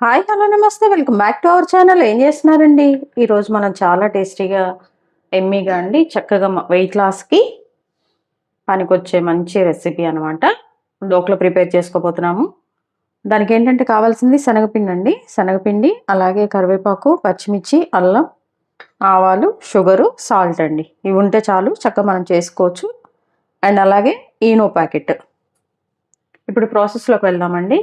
Hi hello నమస్తే welcome back to our channel. ఏం చేస్తున్నారండి? ఈరోజు మనం చాలా టేస్టీగా ఎమ్మీగా అండి చక్కగా వెయిట్ లాస్కి పనికొచ్చే మంచి రెసిపీ అనమాట డోక్లో ప్రిపేర్ చేసుకోబోతున్నాము. దానికి ఏంటంటే కావాల్సింది శనగపిండి అండి. శనగపిండి, అలాగే కరివేపాకు, పచ్చిమిర్చి, అల్లం, ఆవాలు, షుగరు, సాల్ట్ అండి. ఇవి ఉంటే చాలు, చక్కగా మనం చేసుకోవచ్చు. అండ్ అలాగే ఈనో ప్యాకెట్. ఇప్పుడు ప్రాసెస్లోకి వెళ్దామండి.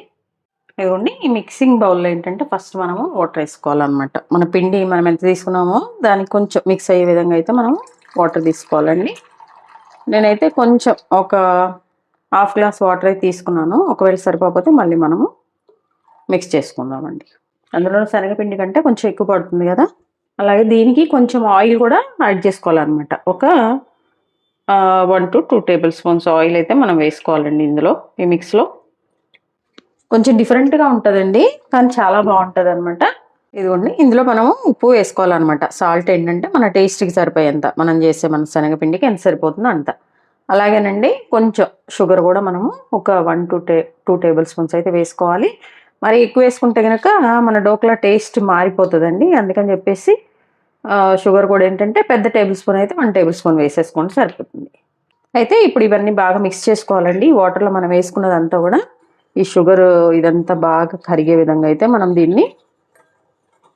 ఇదిగోండి, ఈ మిక్సింగ్ బౌల్లో ఏంటంటే ఫస్ట్ మనము వాటర్ వేసుకోవాలన్నమాట. మన పిండి మనం ఎంత తీసుకున్నామో దానికి కొంచెం మిక్స్ అయ్యే విధంగా అయితే మనం వాటర్ తీసుకోవాలండి. నేనైతే కొంచెం ఒక హాఫ్ గ్లాస్ వాటర్ అయితే తీసుకున్నాను. ఒకవేళ సరిపోతే మళ్ళీ మనము మిక్స్ చేసుకుందామండి. అందులో శనగపిండి కంటే కొంచెం ఎక్కువ పడుతుంది కదా. అలాగే దీనికి కొంచెం ఆయిల్ కూడా యాడ్ చేసుకోవాలన్నమాట. ఒక 1 to 2 టేబుల్ స్పూన్స్ ఆయిల్ అయితే మనం వేసుకోవాలండి ఇందులో, ఈ మిక్స్లో. కొంచెం డిఫరెంట్గా ఉంటుందండి, కానీ చాలా బాగుంటుంది అనమాట. ఇదిగోండి, ఇందులో మనము ఉప్పు వేసుకోవాలన్నమాట. సాల్ట్ ఏంటంటే మన టేస్ట్కి సరిపోయేంత, మనం చేసే మన శనగపిండికి ఎంత సరిపోతుందో అంత. అలాగేనండి కొంచెం షుగర్ కూడా మనము ఒక 1 to 2 టేబుల్ స్పూన్స్ అయితే వేసుకోవాలి. మరి ఎక్కువ వేసుకుంటే కనుక మన డోక్లా టేస్ట్ మారిపోతుందండి. అందుకని చెప్పేసి షుగర్ కూడా ఏంటంటే పెద్ద టేబుల్ స్పూన్ అయితే 1 టేబుల్ స్పూన్ వేసేసుకుంటే సరిపోతుంది. అయితే ఇప్పుడు ఇవన్నీ బాగా మిక్స్ చేసుకోవాలండి. వాటర్లో మనం వేసుకున్నదంతా కూడా ఈ షుగర్ ఇదంతా బాగా కరిగే విధంగా అయితే మనం దీన్ని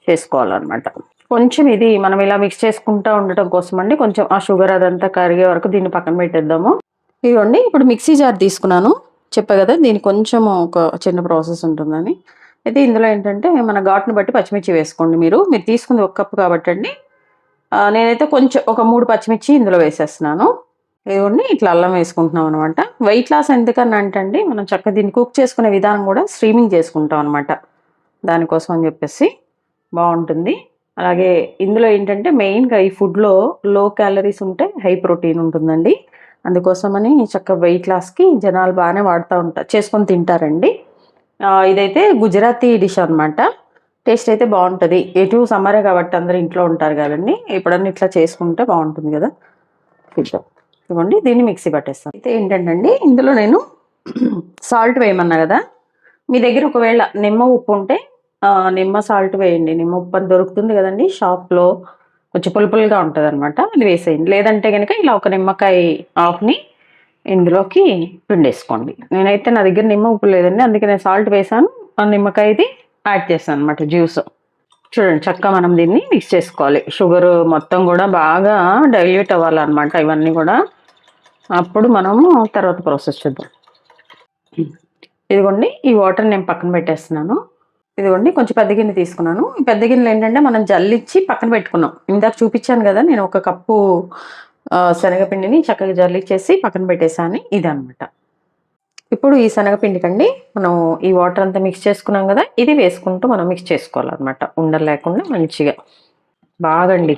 చేసుకోవాలన్నమాట. కొంచెం ఇది మనం ఇలా మిక్స్ చేసుకుంటూ ఉండటం కోసం అండి, కొంచెం ఆ షుగర్ అదంతా కరిగే వరకు దీన్ని పక్కన పెట్టేద్దాము. ఇదిగోండి, ఇప్పుడు మిక్సీ జార్ తీసుకున్నాను. చెప్పా కదా దీనికి కొంచెం ఒక చిన్న ప్రాసెస్ ఉంటుందని. అయితే ఇందులో ఏంటంటే మన ఘాటును బట్టి పచ్చిమిర్చి వేసుకోండి. మీరు తీసుకుంది 1 కప్పు కాబట్టి అండి, నేనైతే కొంచెం ఒక 3 పచ్చిమిర్చి ఇందులో వేసేస్తున్నాను. ఇదిగోండి, ఇట్లా అల్లం వేసుకుంటున్నాం అనమాట. వెయిట్ లాస్ ఎందుకని అంటే మనం చక్కగా దీన్ని కుక్ చేసుకునే విధానం కూడా స్ట్రీమింగ్ చేసుకుంటాం అనమాట. దానికోసం అని చెప్పేసి బాగుంటుంది. అలాగే ఇందులో ఏంటంటే మెయిన్గా ఈ ఫుడ్లో లో క్యాలరీస్ ఉంటే హై ప్రోటీన్ ఉంటుందండి. అందుకోసమని చక్కగా వెయిట్ లాస్కి జనాలు బాగానే వాడుతూ ఉంటారు, చేసుకొని తింటారండి. ఇదైతే గుజరాతీ డిష్ అనమాట. టేస్ట్ అయితే బాగుంటుంది. ఎటు సమ్మరే కాబట్టి అందరూ ఇంట్లో ఉంటారు కదండి, ఎప్పుడన్నా ఇట్లా చేసుకుంటే బాగుంటుంది కదా. చూద్దాం. ఇవ్వండి, దీన్ని మిక్సీ పట్టేస్తాను. అయితే ఏంటంటే ఇందులో నేను సాల్ట్ వేయమన్నా కదా, మీ దగ్గర ఒకవేళ నిమ్మ ఉప్పు ఉంటే నిమ్మ సాల్ట్ వేయండి. నిమ్మ ఉప్పు అని దొరుకుతుంది కదండి షాప్లో, కొంచెం పులుపులుగా ఉంటుంది అనమాట, అది వేసేయండి. లేదంటే కనుక ఇలా ఒక నిమ్మకాయ ఆఫ్ని ఇందులోకి పిండేసుకోండి. నేనైతే నా దగ్గర నిమ్మ ఉప్పు లేదండి, అందుకే నేను సాల్ట్ వేసాను. ఆ నిమ్మకాయది యాడ్ చేస్తాను అనమాట, జ్యూస్. చూడండి, చక్కగా మనం దీన్ని మిక్స్ చేసుకోవాలి. షుగర్ మొత్తం కూడా బాగా డైల్యూట్ అవ్వాలన్నమాట ఇవన్నీ కూడా. అప్పుడు మనము తర్వాత ప్రాసెస్ చూద్దాం. ఇదిగోండి, ఈ వాటర్ నేను పక్కన పెట్టేస్తున్నాను. ఇదిగోండి, కొంచెం పెద్ద గిన్నె తీసుకున్నాను. ఈ పెద్ద గిన్నెలు ఏంటంటే మనం జల్లిచ్చి పక్కన పెట్టుకున్నాం. ఇందాక చూపించాను కదా, నేను 1 కప్పు శనగపిండిని చక్కగా జల్లిచ్చేసి పక్కన పెట్టేసాను. ఇదనమాట. ఇప్పుడు ఈ శనగపిండికండి మనం ఈ వాటర్ అంతా మిక్స్ చేసుకున్నాం కదా, ఇది వేసుకుంటూ మనం మిక్స్ చేసుకోవాలన్నమాట, ఉండలు లేకుండా మంచిగా బాగండి.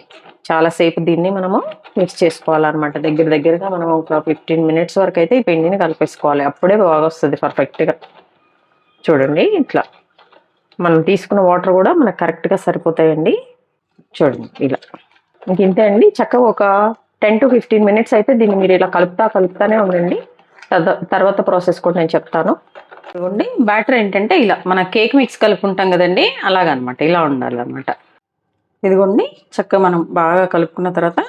చాలాసేపు దీన్ని మనము మిక్స్ చేసుకోవాలన్నమాట. దగ్గరగా మనం ఒక 15 మినిట్స్ వరకు అయితే ఈ పిండిని కలిపేసుకోవాలి. అప్పుడే బాగా వస్తుంది పర్ఫెక్ట్గా. చూడండి, ఇట్లా మనం తీసుకున్న వాటర్ కూడా మనకు కరెక్ట్గా సరిపోతాయండి. చూడండి ఇలా ఇంక ఇంతే అండి. చక్కగా ఒక 10 to 15 మినిట్స్ అయితే దీన్ని మీరు ఇలా కలుపుతానే ఉండండి. తర్వాత ప్రాసెస్ కూడా నేను చెప్తాను. ఇదిగోండి, బ్యాటర్ ఏంటంటే ఇలా మన కేక్ మిక్స్ కలుపుకుంటాం కదండి, అలాగనమాట. ఇలా ఉండాలన్నమాట. ఇదిగోండి, చక్కగా మనం బాగా కలుపుకున్న తర్వాత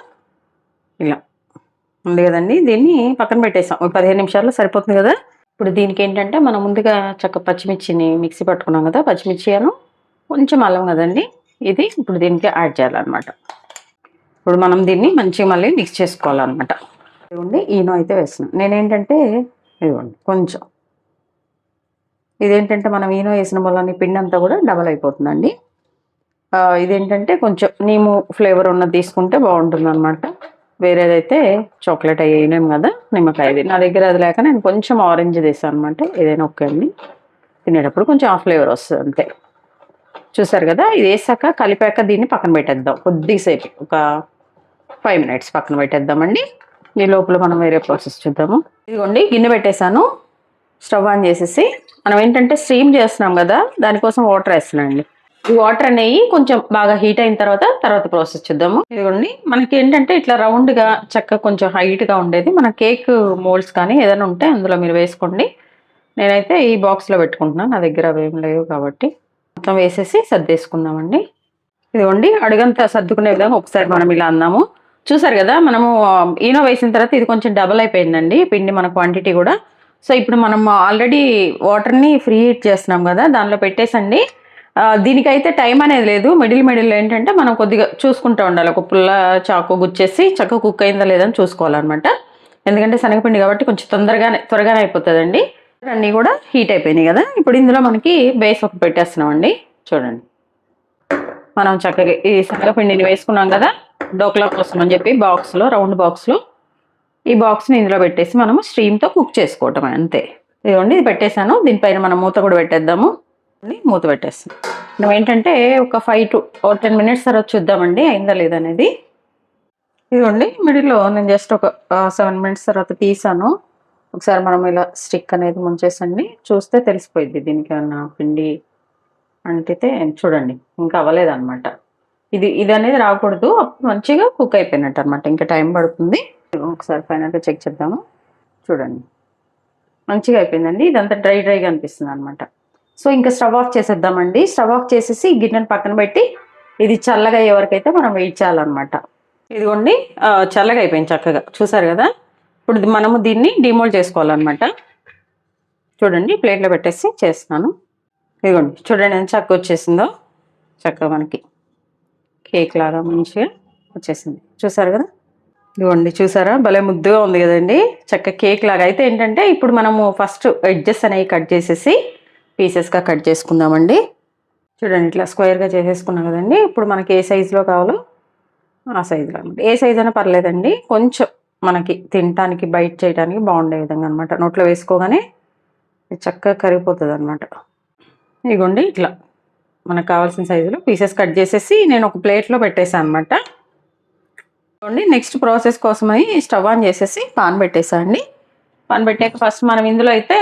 ఇలా ఉంది కదండి, దీన్ని పక్కన పెట్టేసాం. 15 నిమిషాల్లో సరిపోతుంది కదా. ఇప్పుడు దీనికి ఏంటంటే మనం ముందుగా పచ్చిమిర్చిని మిక్సీ పట్టుకున్నాం కదా, పచ్చిమిర్చి అను కొంచెం అల్లం కదండి, ఇది ఇప్పుడు దీనికి యాడ్ చేయాలన్నమాట. ఇప్పుడు మనం దీన్ని మంచిగా మళ్ళీ మిక్స్ చేసుకోవాలన్నమాట. ఇదిగోండి, ఈనో అయితే వేస్తున్నాం నేనేంటంటే. ఇదిగోండి కొంచెం, ఇదేంటంటే మనం ఈనో వేసిన వల్ల పిండి అంతా కూడా డబల్ అయిపోతుందండి. ఇదేంటంటే కొంచెం నీము ఫ్లేవర్ ఉన్నది తీసుకుంటే బాగుంటుంది అనమాట. వేరేదైతే చాక్లెట్ అవి వేయలేము కదా, నిమ్మకాయది. నా దగ్గర అది లేక నేను కొంచెం ఆరెంజ్ వేసాను అనమాట. ఏదైనా ఓకే అండి, తినేటప్పుడు కొంచెం ఆ ఫ్లేవర్ వస్తుంది అంతే. చూసారు కదా, ఇది వేసాక కలిపాక దీన్ని పక్కన పెట్టేద్దాం కొద్దిసేపు, ఒక 5 మినిట్స్ పక్కన పెట్టేద్దామండి. ఈ లోపల మనం వేరే ప్రాసెస్ చూద్దాము. ఇదిగోండి, గిన్నె పెట్టేశాను. స్టవ్ ఆన్ చేసేసి మనం ఏంటంటే స్టీమ్ చేస్తున్నాం కదా, దానికోసం వాటర్ వేస్తున్నాం అండి. ఈ వాటర్ అనేవి కొంచెం బాగా హీట్ అయిన తర్వాత ప్రాసెస్ చూద్దాము. ఇదిగోండి, మనకి ఏంటంటే ఇట్లా రౌండ్గా చక్కగా కొంచెం హైట్గా ఉండేది మన కేక్ మోల్డ్స్ కానీ ఏదైనా ఉంటే అందులో మీరు వేసుకోండి. నేనైతే ఈ బాక్స్లో పెట్టుకుంటున్నాను, నా దగ్గర అవేం లేవు కాబట్టి. మొత్తం వేసేసి సర్దేసుకుందామండి. ఇదిగోండి అడుగంతా సర్దుకునే విధంగా ఒకసారి మనం ఇలా అన్నాము. చూసారు కదా, మనము ఈనో వేసిన తర్వాత ఇది కొంచెం డబల్ అయిపోయిందండి పిండి మన క్వాంటిటీ కూడా. సో ఇప్పుడు మనం ఆల్రెడీ వాటర్ని ఫ్రీ హీట్ చేస్తున్నాం కదా, దానిలో పెట్టేసండి. దీనికైతే టైం అనేది లేదు. మిడిల్ ఏంటంటే మనం కొద్దిగా చూసుకుంటూ ఉండాలి. ఒక పుల్ల చాకు గుచ్చేసి చక్కగా కుక్ అయిందా లేదని చూసుకోవాలన్నమాట. ఎందుకంటే శనగపిండి కాబట్టి కొంచెం త్వరగానే అయిపోతుందండి. అన్నీ కూడా హీట్ అయిపోయినాయి కదా. ఇప్పుడు ఇందులో మనకి బేస్ ఒకటి పెట్టేస్తున్నామండి. చూడండి, మనం చక్కగా ఈ శనగపిండిని వేసుకున్నాం కదా డోక్లా కోసం అని చెప్పి బాక్స్లో, రౌండ్ బాక్స్లో. ఈ బాక్స్ని ఇందులో పెట్టేసి మనము స్టీమ్తో కుక్ చేసుకోవటం అంతే. ఇదిగోండి ఇది పెట్టేశాను. దీనిపైన మనం మూత కూడా పెట్టేద్దాము. మూత పెట్టేస్తాం. మనం ఏంటంటే ఒక 5 to 10 minutes తర్వాత చూద్దామండి అయిందా లేదనేది. ఇదిగోండి మిడిల్లో నేను జస్ట్ ఒక 7 minutes తర్వాత తీసాను. ఒకసారి మనం ఇలా స్టిక్ అనేది ముంచేసండి, చూస్తే తెలిసిపోయింది దీనికి ఏమన్నా పిండి అంటితే. చూడండి ఇంకా అవ్వలేదన్నమాట. ఇది అనేది రాకూడదు, అప్పుడు మంచిగా కుక్ అయిపోయినట్టు అనమాట. ఇంకా టైం పడుతుంది. ఒకసారి ఫైనల్గా చెక్ చేద్దాము. చూడండి మంచిగా అయిపోయిందండి. ఇదంతా డ్రైగా అనిపిస్తుంది అనమాట. సో ఇంకా స్టవ్ ఆఫ్ చేసేద్దామండి. స్టవ్ ఆఫ్ చేసేసి గిన్నెను పక్కన పెట్టి ఇది చల్లగా అయ్యే వరకు అయితే మనం వెయిట్ చేయాలన్నమాట. ఇదిగోండి చల్లగా అయిపోయింది చక్కగా, చూసారు కదా. ఇప్పుడు మనము దీన్ని డిమోల్డ్ చేసుకోవాలన్నమాట. చూడండి ప్లేట్లో పెట్టేసి చేస్తున్నాను. ఇదిగోండి చూడండి ఎంత చక్కగా వచ్చేసిందో. చక్కగా మనకి కేక్ లాగా మంచిగా వచ్చేసింది, చూసారు కదా. ఇదిగోండి చూసారా, భలే ముద్దుగా ఉంది కదండి. చక్కగా కేక్ లాగా. అయితే ఏంటంటే ఇప్పుడు మనము ఫస్ట్ ఎడ్జెస్ అనేవి కట్ చేసేసి పీసెస్గా కట్ చేసుకుందామండి. చూడండి ఇట్లా స్క్వేర్గా చేసేసుకున్నాం కదండి. ఇప్పుడు మనకి ఏ సైజులో కావాలో ఆ సైజులో అనమాట. ఏ సైజ్ అయినా పర్లేదండి, కొంచెం మనకి తినటానికి బైట్ చేయడానికి బాగుండే విధంగా అనమాట. నోట్లో వేసుకోగానే చక్కగా కరిగిపోతుంది అనమాట. ఇదిగోండి ఇట్లా మనకు కావాల్సిన సైజులో పీసెస్ కట్ చేసేసి నేను ఒక ప్లేట్లో పెట్టేసాను అనమాట. ఇదిగోండి నెక్స్ట్ ప్రాసెస్ కోసమని స్టవ్ ఆన్ చేసేసి పాన్ పెట్టేసాండి. పాన్ పెట్టాక ఫస్ట్ మనం ఇందులో అయితే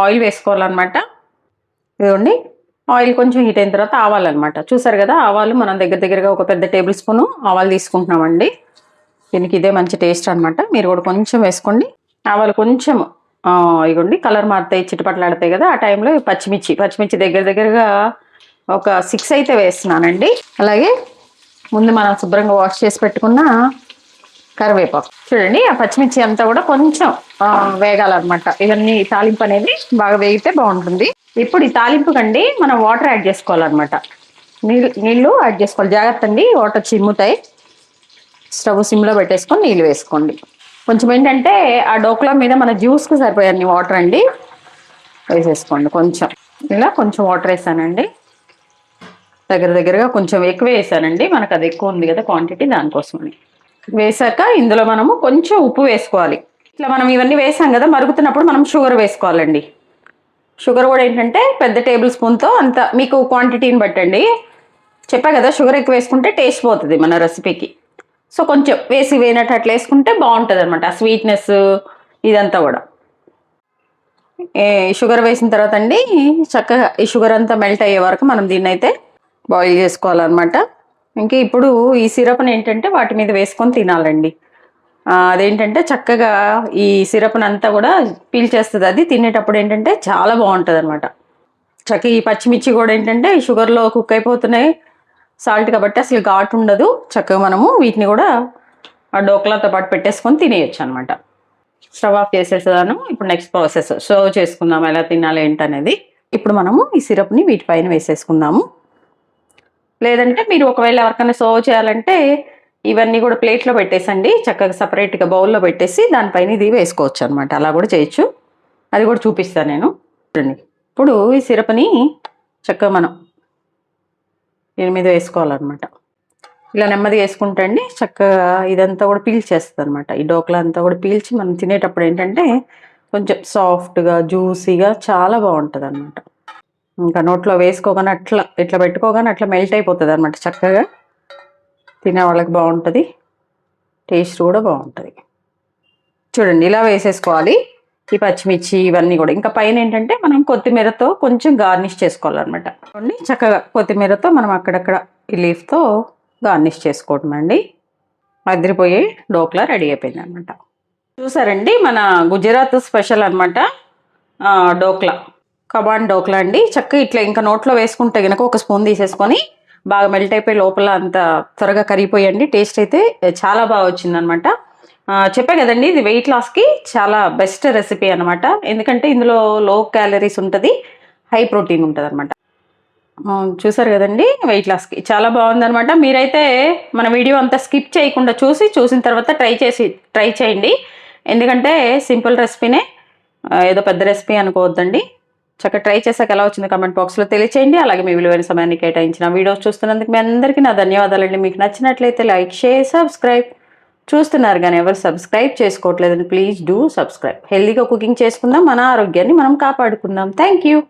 ఆయిల్ వేసుకోవాలన్నమాట. ఇదిగోండి ఆయిల్ కొంచెం హీట్ అయిన తర్వాత ఆవాలన్నమాట. చూసారు కదా, ఆవాలు మనం దగ్గరగా ఒక పెద్ద టేబుల్ స్పూన్ ఆవాలు తీసుకుంటున్నామండి. దీనికి ఇదే మంచి టేస్ట్ అనమాట. మీరు కూడా కొంచెం వేసుకోండి. ఆవాలు కొంచెం ఇగోండి కలర్ మారుతాయి, చిటపట్లాడతాయి కదా, ఆ టైంలో పచ్చిమిర్చి దగ్గరగా ఒక 6 అయితే వేస్తున్నానండి. అలాగే ముందు మనం శుభ్రంగా వాష్ చేసి పెట్టుకున్న కరివేపాకు. చూడండి ఆ పచ్చిమిర్చి అంతా కూడా కొంచెం వేగాలన్నమాట. ఇవన్నీ తాలింపు అనేది బాగా వేగితే బాగుంటుంది. ఇప్పుడు ఈ తాలింపు కండి మనం వాటర్ యాడ్ చేసుకోవాలన్నమాట. నీళ్ళు యాడ్ చేసుకోవాలి. జాగ్రత్త అండి, వాటర్ చిమ్ముతాయి. స్టవ్ సిమ్లో పెట్టేసుకొని నీళ్ళు వేసుకోండి. కొంచెం ఏంటంటే ఆ డోక్లా మీద మన జ్యూస్కి సరిపోయాన్ని వాటర్ అండి వేసేసుకోండి. కొంచెం ఇలా కొంచెం వాటర్ వేసానండి. దగ్గరగా కొంచెం ఎక్కువ వేసానండి, మనకు అది ఎక్కువ ఉంది కదా క్వాంటిటీ, దానికోసమని. వేసాక ఇందులో మనము కొంచెం ఉప్పు వేసుకోవాలి. ఇట్లా మనం ఇవన్నీ వేసాం కదా, మరుగుతున్నప్పుడు మనం షుగర్ వేసుకోవాలండి. షుగర్ కూడా ఏంటంటే పెద్ద టేబుల్ స్పూన్తో అంత మీకు క్వాంటిటీని బట్టండి. చెప్పా కదా, షుగర్ ఎక్కువ వేసుకుంటే టేస్ట్ పోతుంది మన రెసిపీకి. సో కొంచెం వేసినట్టు అట్లా వేసుకుంటే బాగుంటుంది అనమాట, ఆ స్వీట్నెస్ ఇదంతా కూడా. షుగర్ వేసిన తర్వాత అండి చక్కగా ఈ షుగర్ అంతా మెల్ట్ అయ్యే వరకు మనం దీన్ని అయితే బాయిల్ చేసుకోవాలన్నమాట. ఇంకా ఇప్పుడు ఈ సిరప్ని ఏంటంటే వాటి మీద వేసుకొని తినాలండి. అదేంటంటే చక్కగా ఈ సిరప్ని అంతా కూడా పీల్చేస్తుంది. అది తినేటప్పుడు ఏంటంటే చాలా బాగుంటుంది అనమాట. చక్కగా ఈ పచ్చిమిర్చి కూడా ఏంటంటే షుగర్లో కుక్ అయిపోతున్నాయి, సాల్ట్ కాబట్టి అసలు ఘాటు ఉండదు. చక్కగా మనము వీటిని కూడా ఆ డోక్లాతో పాటు పెట్టేసుకొని తినేయచ్చు అనమాట. స్టవ్ ఆఫ్ చేసేసాను. ఇప్పుడు నెక్స్ట్ ప్రాసెస్ సర్వ్ చేసుకుందాం, ఎలా తినాలి ఏంటనేది. ఇప్పుడు మనము ఈ సిరప్ని వీటిపైన వేసేసుకుందాము. లేదంటే మీరు ఒకవేళ ఎవరికైనా సర్వ్ చేయాలంటే ఇవన్నీ కూడా ప్లేట్లో పెట్టేసండి, చక్కగా సపరేట్గా బౌల్లో పెట్టేసి దానిపైన ఇది వేసుకోవచ్చు అనమాట. అలా కూడా చేయొచ్చు, అది కూడా చూపిస్తాను నేను. ఇప్పుడు ఈ సిరప్ని చక్కగా మనం దీని మీద వేసుకోవాలన్నమాట. ఇలా నెమ్మదిగా వేసుకుంటే అండి చక్కగా ఇదంతా కూడా పీల్చేస్తుంది అనమాట. ఈ డోక్లా అంతా కూడా పీల్చి మనం తినేటప్పుడు ఏంటంటే కొంచెం సాఫ్ట్గా జ్యూసీగా చాలా బాగుంటుంది అనమాట. ఇంకా నోట్లో వేసుకోగానే ఇట్లా పెట్టుకోగానే అట్లా మెల్ట్ అయిపోతుంది అనమాట. చక్కగా తినే వాళ్ళకి బాగుంటుంది, టేస్ట్ కూడా బాగుంటుంది. చూడండి ఇలా వేసేసుకోవాలి ఈ పచ్చిమిర్చి ఇవన్నీ కూడా. ఇంకా పైన ఏంటంటే మనం కొత్తిమీరతో కొంచెం గార్నిష్ చేసుకోవాలన్నమాట. చూడండి చక్కగా కొత్తిమీరతో మనం అక్కడక్కడ ఈ లీఫ్తో గార్నిష్ చేసుకోవటం అండి. అదిరిపోయే డోక్లా రెడీ అయిపోయింది అనమాట. చూసారండి మన గుజరాత్ స్పెషల్ అనమాట డోక్లా. కబాన్ డోక్లా అండి. చక్కగా ఇట్లా ఇంకా నోట్లో వేసుకుంటే గనక ఒక స్పూన్ తీసేసుకొని బాగా మెల్ట్ అయిపోయి లోపల అంత త్వరగా కరిగిపోయండి. టేస్ట్ అయితే చాలా బాగా వచ్చిందనమాట. చెప్పా కదండి, ఇది వెయిట్ లాస్కి చాలా బెస్ట్ రెసిపీ అనమాట. ఎందుకంటే ఇందులో లో క్యాలరీస్ ఉంటుంది, హై ప్రోటీన్ ఉంటుంది అనమాట. చూసారు కదండి, వెయిట్ లాస్కి చాలా బాగుందనమాట. మీరైతే మన వీడియో అంతా స్కిప్ చేయకుండా చూసిన తర్వాత ట్రై చేయండి. ఎందుకంటే సింపుల్ రెసిపీనే, ఏదో పెద్ద రెసిపీ అనుకోవద్దండి. చక్కగా ట్రై చేశాక ఎలా వచ్చింది కామెంట్ బాక్స్లో తెలియచేయండి. అలాగే మీ విలువైన సమయాన్ని కేటాయించిన వీడియోస్ చూస్తున్నందుకు మీ అందరికీ నా ధన్యవాదాలండి. మీకు నచ్చినట్లయితే లైక్, షేర్, సబ్స్క్రైబ్. చూస్తున్నారు కానీ ఎవరు సబ్స్క్రైబ్ చేసుకోవట్లేదండి. Please do subscribe. హెల్దీగా కుకింగ్ చేసుకుందాం, మన ఆరోగ్యాన్ని మనం కాపాడుకుందాం. Thank you.